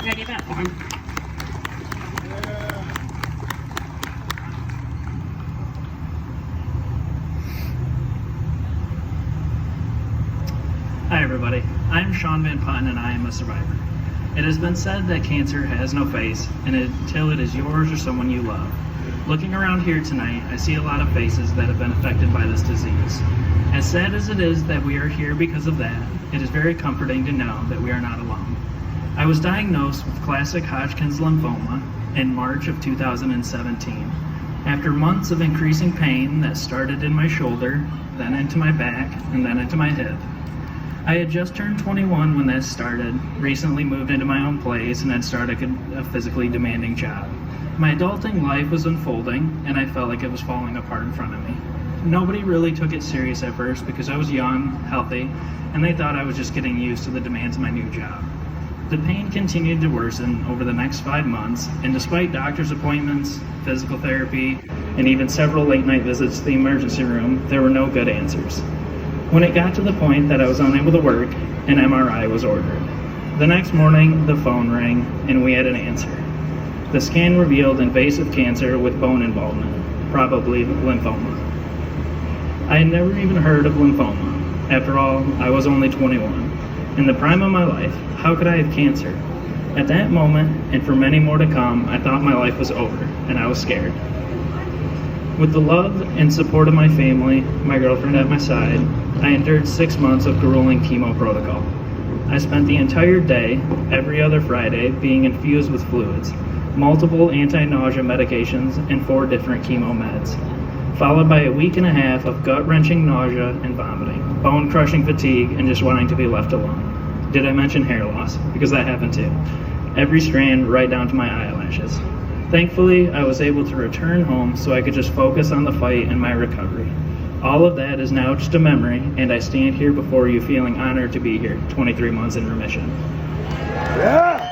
Ready that form. Hi everybody, I'm Shawn VanPutten and I am a survivor. It has been said that cancer has no face until it is yours or someone you love. Looking around here tonight, I see a lot of faces that have been affected by this disease. As sad as it is that we are here because of that, it is very comforting to know that we are not alone. I was diagnosed with classic Hodgkin's lymphoma in March of 2017. After months of increasing pain that started in my shoulder, then into my back, and then into my hip. I had just turned 21 when that started, recently moved into my own place, and had started a physically demanding job. My adulting life was unfolding, and I felt like it was falling apart in front of me. Nobody really took it serious at first because I was young, healthy, and they thought I was just getting used to the demands of my new job. The pain continued to worsen over the next 5 months, and despite doctor's appointments, physical therapy, and even several late-night visits to the emergency room, there were no good answers. When it got to the point that I was unable to work, an MRI was ordered. The next morning, the phone rang, and we had an answer. The scan revealed invasive cancer with bone involvement, probably lymphoma. I had never even heard of lymphoma. After all, I was only 21. In the prime of my life, how could I have cancer? At that moment, and for many more to come, I thought my life was over, and I was scared. With the love and support of my family, my girlfriend at my side, I endured 6 months of grueling chemo protocol. I spent the entire day, every other Friday, being infused with fluids, multiple anti-nausea medications, and 4 different chemo meds, followed by a week and a half of gut-wrenching nausea and vomiting, bone-crushing fatigue, and just wanting to be left alone. Did I mention hair loss? Because that happened too. Every strand right down to my eyelashes. Thankfully, I was able to return home so I could just focus on the fight and my recovery. All of that is now just a memory, and I stand here before you feeling honored to be here, 23 months in remission. Yeah!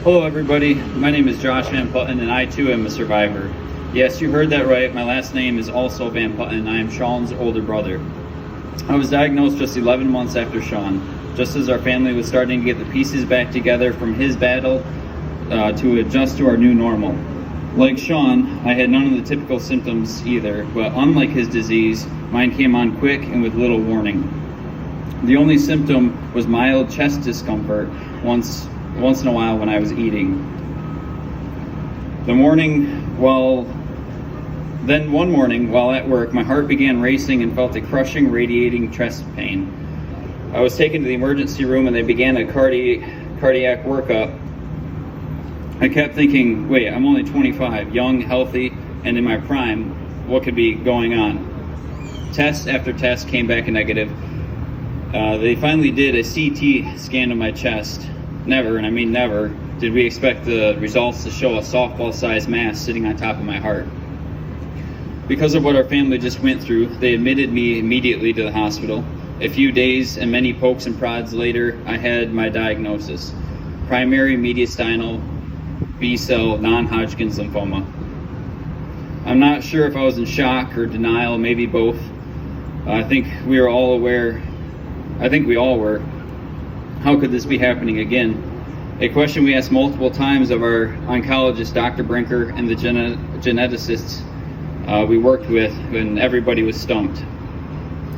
Hello everybody, my name is Josh VanPutten and I too am a survivor. Yes, you heard that right, my last name is also VanPutten. I am Shawn's older brother. I was diagnosed just 11 months after Shawn, just as our family was starting to get the pieces back together from his battle to adjust to our new normal. Like Shawn, I had none of the typical symptoms either, but unlike his disease, mine came on quick and with little warning. The only symptom was mild chest discomfort once in a while when I was eating. One morning while at work, my heart began racing and felt a crushing, radiating chest pain. I was taken to the emergency room and they began a cardiac workup. I kept thinking, wait, I'm only 25, young, healthy, and in my prime. What could be going on? Test after test came back negative. They finally did a CT scan of my chest. Never, and I mean never, did we expect the results to show a softball-sized mass sitting on top of my heart. Because of what our family just went through, they admitted me immediately to the hospital. A few days and many pokes and prods later, I had my diagnosis. Primary mediastinal B-cell non-Hodgkin's lymphoma. I'm not sure if I was in shock or denial, maybe both. I think we all were. How could this be happening again? A question we asked multiple times of our oncologist, Dr. Brinker, and the geneticists we worked with, and everybody was stumped.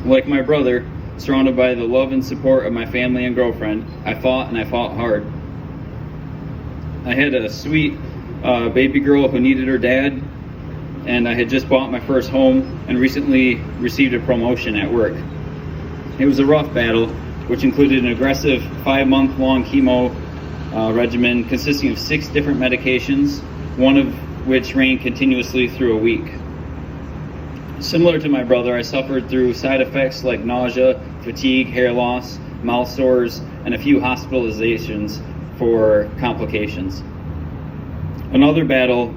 Like my brother, surrounded by the love and support of my family and girlfriend, I fought and I fought hard. I had a sweet baby girl who needed her dad, and I had just bought my first home and recently received a promotion at work. It was a rough battle, which included an aggressive 5-month-long chemo regimen consisting of 6 different medications, one of which ran continuously through a week. Similar to my brother, I suffered through side effects like nausea, fatigue, hair loss, mouth sores, and a few hospitalizations for complications. Another battle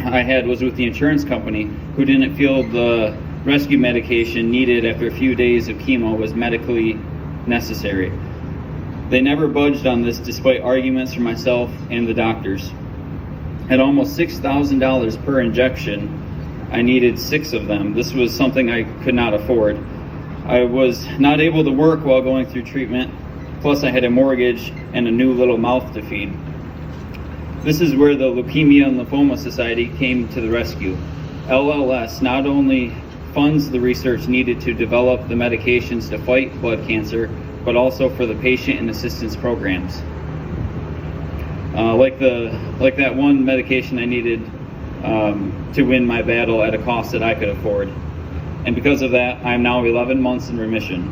I had was with the insurance company, who didn't feel the rescue medication needed after a few days of chemo was medically necessary. They never budged on this despite arguments from myself and the doctors. At almost $6,000 per injection, I needed 6 of them. This was something I could not afford. I was not able to work while going through treatment, plus I had a mortgage and a new little mouth to feed. This is where the Leukemia and Lymphoma Society came to the rescue. LLS not only funds the research needed to develop the medications to fight blood cancer, but also for the patient and assistance programs. Like that one medication I needed to win my battle at a cost that I could afford. And because of that, I am now 11 months in remission.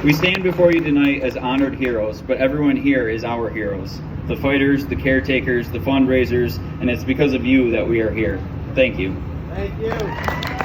We stand before you tonight as honored heroes, but everyone here is our heroes. The fighters, the caretakers, the fundraisers, and it's because of you that we are here. Thank you. Thank you.